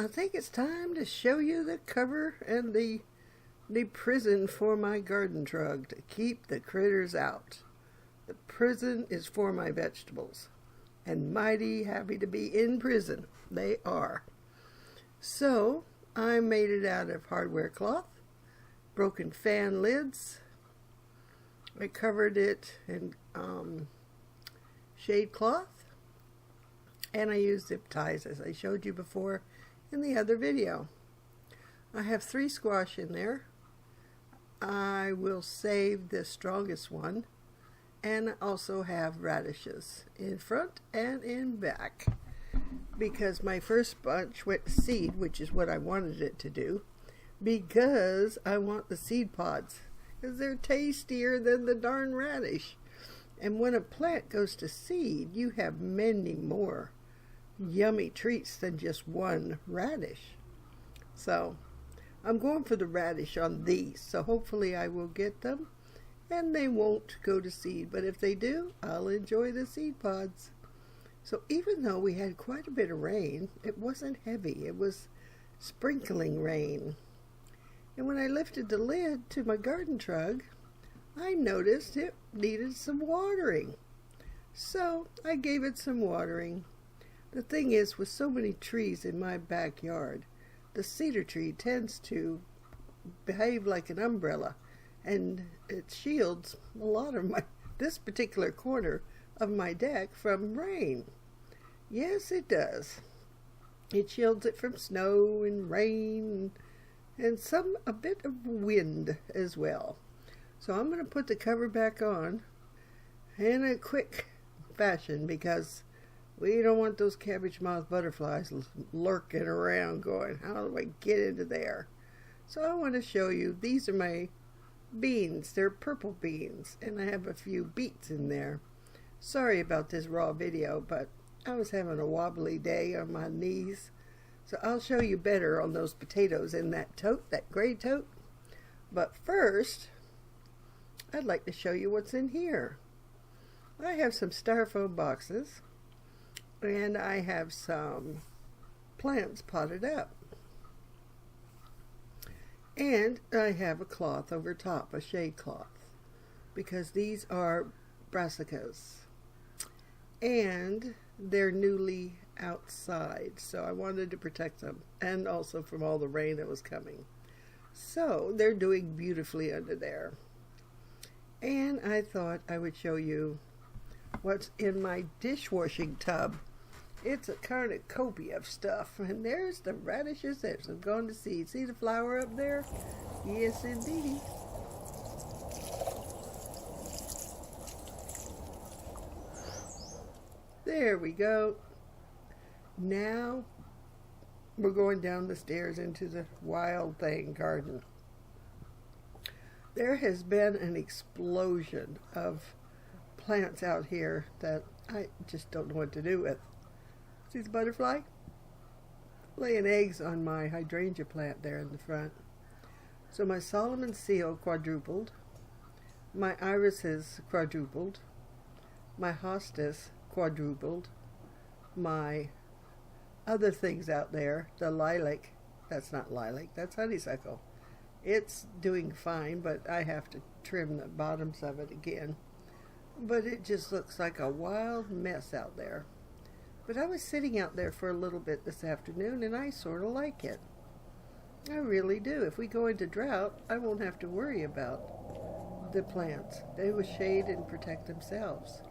I think it's time to show you the cover and the prison for my garden truck to keep the critters out. The prison is for my vegetables, and mighty happy to be in prison. They are. So I made it out of hardware cloth, broken fan lids. I covered it in shade cloth, and I used zip ties as I showed you before in the other video. I have 3 squash in there. I will save the strongest one, and I also have radishes in front and in back because my first bunch went to seed, which is what I wanted it to do, because I want the seed pods because they're tastier than the darn radish. And when a plant goes to seed, you have many more yummy treats than just one radish. So I'm going for the radish on these, so hopefully I will get them and they won't go to seed, but if they do, I'll enjoy the seed pods. So even though we had quite a bit of rain, it wasn't heavy. It was sprinkling rain. And when I lifted the lid to my garden truck, I noticed it needed some watering. So I gave it some watering. The thing is, with so many trees in my backyard, the cedar tree tends to behave like an umbrella, and it shields a lot of this particular corner of my deck from rain. Yes, it does. It shields it from snow and rain and a bit of wind as well. So I'm going to put the cover back on in a quick fashion because we don't want those cabbage mouth butterflies lurking around going, how do I get into there? So I want to show you, these are my beans. They're purple beans, and I have a few beets in there. Sorry about this raw video, but I was having a wobbly day on my knees. So I'll show you better on those potatoes in that tote, that gray tote. But first, I'd like to show you what's in here. I have some styrofoam boxes, and I have some plants potted up. And I have a cloth over top, a shade cloth, because these are brassicas. And they're newly outside, so I wanted to protect them, and also from all the rain that was coming. So they're doing beautifully under there. And I thought I would show you what's in my dishwashing tub. It's a cornucopia of stuff. And there's the radishes that have gone to seed. See the flower up there? Yes, indeed. There we go. Now we're going down the stairs into the wild thing garden. There has been an explosion of plants out here that I just don't know what to do with. See the butterfly? Laying eggs on my hydrangea plant there in the front. So my Solomon seal quadrupled. My irises quadrupled. My hostas quadrupled. My other things out there, the lilac, that's not lilac, that's honeysuckle. It's doing fine, but I have to trim the bottoms of it again. But it just looks like a wild mess out there. But I was sitting out there for a little bit this afternoon, and I sort of like it. I really do. If we go into drought, I won't have to worry about the plants. They will shade and protect themselves.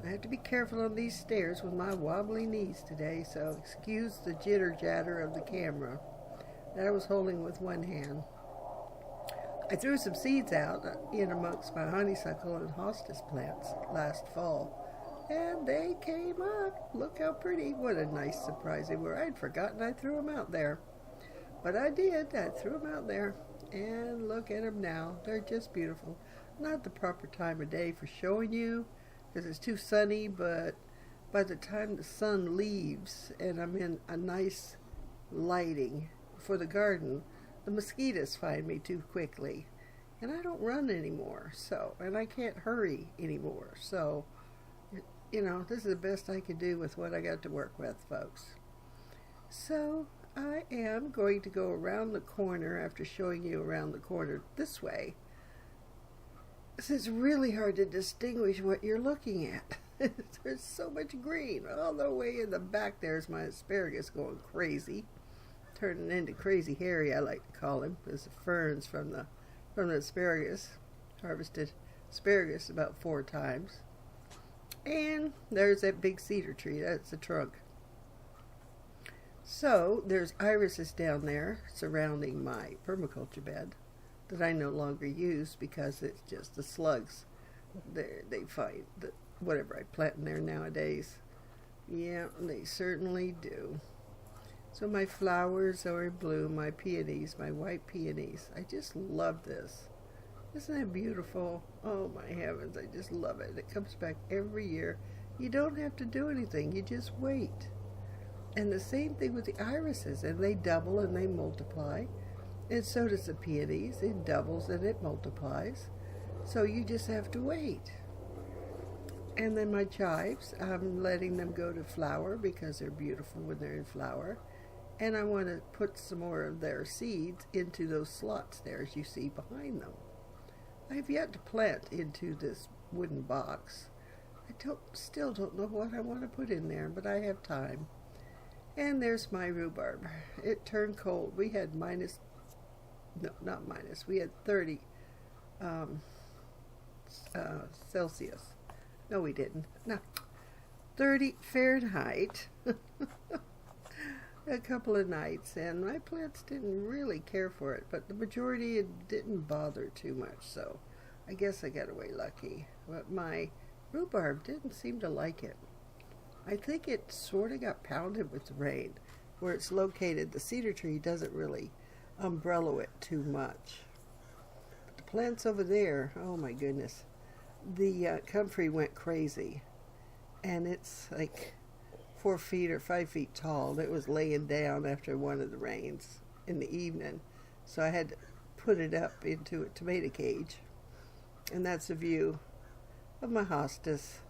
I have to be careful on these stairs with my wobbly knees today, so excuse the jitter-jatter of the camera that I was holding with one hand. I threw some seeds out in amongst my honeysuckle and hostas plants last fall, and they came up. Look how pretty. What a nice surprise they were. I'd forgotten I threw them out there. But I did. I threw them out there. And look at them now. They're just beautiful. Not the proper time of day for showing you because it's too sunny, but by the time the sun leaves and I'm in a nice lighting for the garden, the mosquitoes find me too quickly. And I don't run anymore, and I can't hurry anymore. So, you know, this is the best I can do with what I got to work with, folks. So, I am going to go around the corner after showing you around the corner this way. It's really hard to distinguish what you're looking at. There's so much green. All the way in the back there's my asparagus going crazy. Turning into Crazy Harry, I like to call him. There's the ferns from the asparagus. Harvested asparagus about 4 times. And there's that big cedar tree. That's the trunk. So there's irises down there surrounding my permaculture bed that I no longer use because it's just the slugs. They fight whatever I plant in there nowadays. Yeah, they certainly do. So my flowers are in bloom, my peonies, my white peonies. I just love this. Isn't that beautiful? Oh my heavens, I just love it. It comes back every year. You don't have to do anything, you just wait. And the same thing with the irises, and they double and they multiply. And so does the peonies. It doubles and it multiplies. So you just have to wait. And then my chives, I'm letting them go to flower because they're beautiful when they're in flower. And I want to put some more of their seeds into those slots there, as you see behind them. I have yet to plant into this wooden box. I still don't know what I want to put in there, but I have time. And there's my rhubarb. It turned cold. We had we had 30 Celsius. No, we didn't. No, 30 Fahrenheit. A couple of nights, and my plants didn't really care for it, but the majority it didn't bother too much, so I guess I got away lucky. But my rhubarb didn't seem to like it. I think it sort of got pounded with the rain. Where it's located, the cedar tree doesn't really umbrella it too much. But the plants over there, oh my goodness, the comfrey went crazy, and it's like 4 feet or 5 feet tall. It was laying down after one of the rains in the evening, so I had to put it up into a tomato cage. And that's a view of my hostas.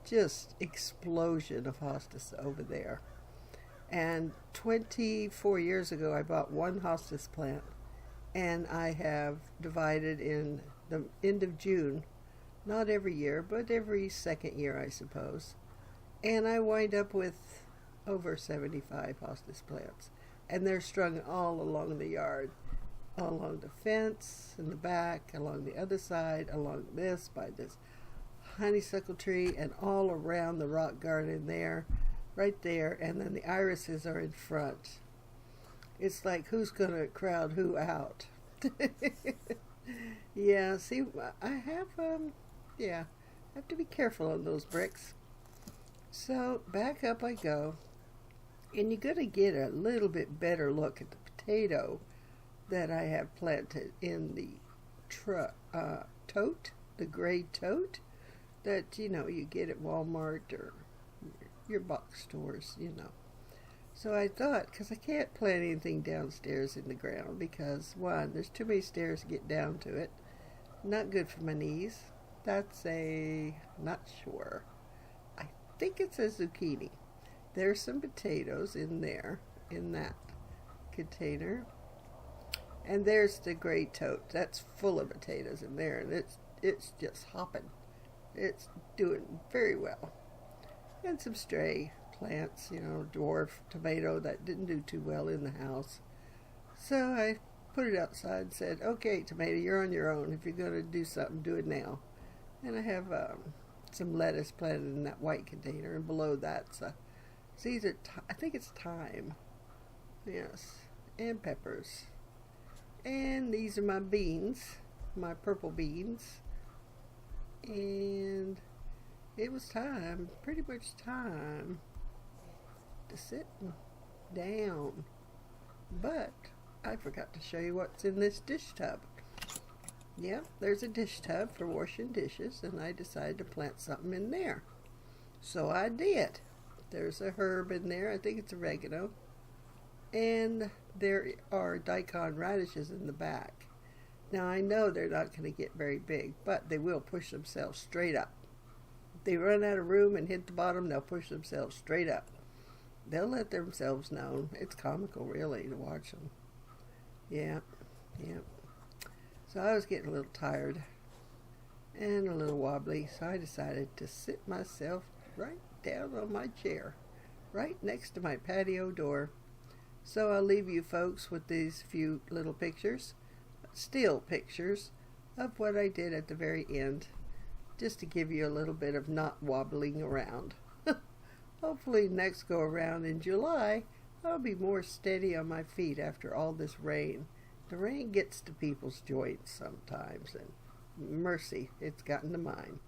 Just explosion of hostas over there. And 24 years ago I bought one hostas plant, and I have divided in the end of June, not every year, but every second year I suppose. And I wind up with over 75 hostas plants. And they're strung all along the yard, all along the fence, in the back, along the other side, along this, by this honeysuckle tree, and all around the rock garden there, right there. And then the irises are in front. It's like, who's going to crowd who out? Yeah, see, I have, I have to be careful on those bricks. So back up I go, and you're going to get a little bit better look at the potato that I have planted in the tote, the gray tote that, you get at Walmart or your box stores, So I thought, because I can't plant anything downstairs in the ground because, one, there's too many stairs to get down to it. Not good for my knees. Not sure. I think it's a zucchini. There's some potatoes in there, in that container. And there's the gray tote. That's full of potatoes in there, and it's just hopping. It's doing very well. And some stray plants, dwarf tomato that didn't do too well in the house. So I put it outside and said, okay, tomato, you're on your own. If you're going to do something, do it now. And I have some lettuce planted in that white container, and below that's I think it's thyme, yes, and peppers. And these are my beans, my purple beans. And it was time, pretty much time, to sit down. But I forgot to show you what's in this dish tub. Yeah, there's a dish tub for washing dishes, and I decided to plant something in there. So I did. There's a herb in there. I think it's oregano. And there are daikon radishes in the back. Now I know they're not going to get very big, but they will push themselves straight up. If they run out of room and hit the bottom, they'll push themselves straight up. they'll let themselves know. It's comical, really, to watch them. Yeah, yeah. So I was getting a little tired and a little wobbly, so I decided to sit myself right down on my chair, right next to my patio door. So I'll leave you folks with these few little pictures, still pictures, of what I did at the very end, just to give you a little bit of not wobbling around. Hopefully next go around in July, I'll be more steady on my feet after all this rain. The rain gets to people's joints sometimes, and mercy, it's gotten to mine.